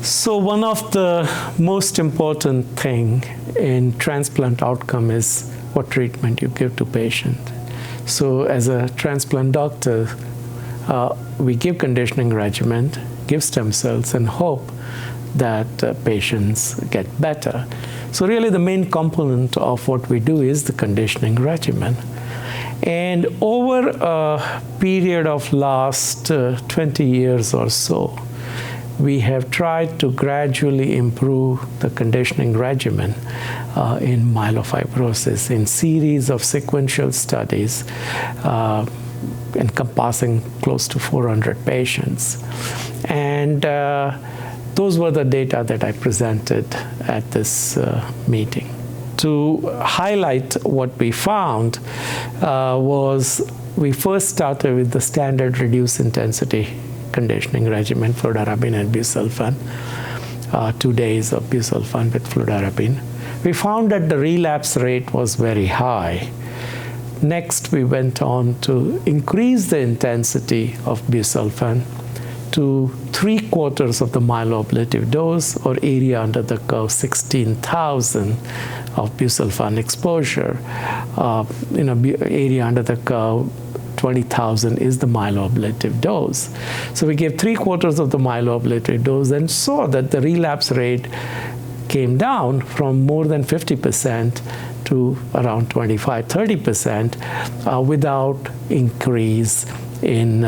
So one of the most important thing in transplant outcome is what treatment you give to patient. So as a transplant doctor, we give conditioning regimen, give stem cells, and hope that patients get better. So really the main component of what we do is the conditioning regimen. And over a period of last 20 years or so, we have tried to gradually improve the conditioning regimen in myelofibrosis in series of sequential studies encompassing close to 400 patients. And those were the data that I presented at this meeting. To highlight what we found was we first started with the standard reduced intensity conditioning regimen, fludarabine and busulfan, 2 days of busulfan with fludarabine. We found that the relapse rate was very high. Next, we went on to increase the intensity of busulfan to 3/4 of the myeloablative dose, or area under the curve 16,000 of busulfan exposure. Area under the curve 20,000 is the myeloablative dose. So we gave 3/4 of the myeloablative dose and saw that the relapse rate came down from more than 50% to around 25-30% without increase in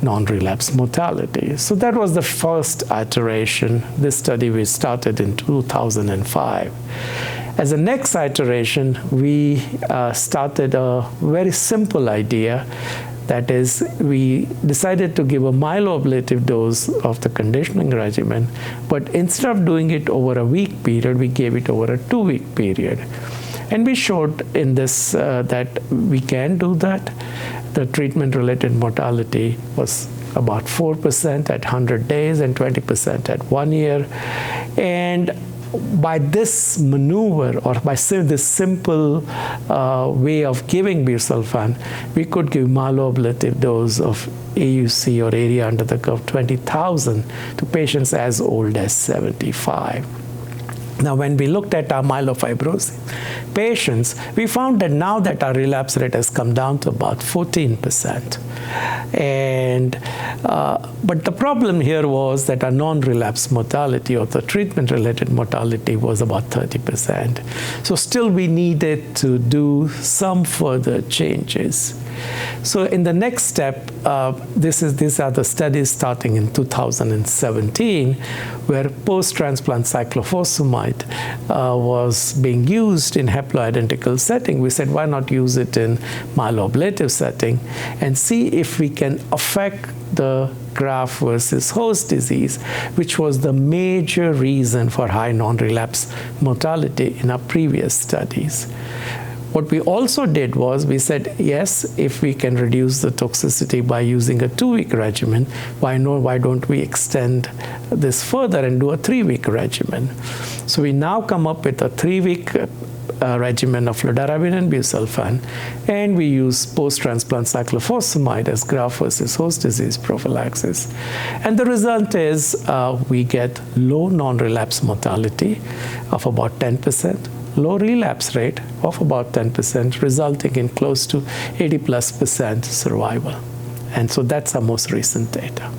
non-relapse mortality. So that was the first iteration. This study we started in 2005. As a next iteration, we started a very simple idea. That is, we decided to give a myeloablative dose of the conditioning regimen, but instead of doing it over a week period, we gave it over a 2-week period. And we showed in this that we can do that. The treatment-related mortality was about 4% at 100 days and 20% at 1 year. And by this maneuver, or by this simple way of giving busulfan, we could give myeloablative dose of AUC, or area under the curve 20,000, to patients as old as 75. Now, when we looked at our myelofibrosis patients, we found that now that our relapse rate has come down to about 14%. But the problem here was that our non-relapse mortality, or the treatment-related mortality, was about 30%. So still we needed to do some further changes. So in the next step, these are the studies starting in 2017, where post-transplant cyclophosphamide was being used in haploidentical setting. We said, why not use it in myeloablative setting and see if we can affect the graft-versus-host disease, which was the major reason for high non-relapse mortality in our previous studies. What we also did was we said, yes, if we can reduce the toxicity by using a 2-week regimen, why don't we extend this further and do a 3-week regimen? So we now come up with a 3-week regimen of fludarabine and busulfan, and we use post-transplant cyclophosphamide as graft-versus-host disease prophylaxis. And the result is we get low non-relapse mortality of about 10%, low relapse rate of about 10%, resulting in close to 80+% survival. And so that's our most recent data.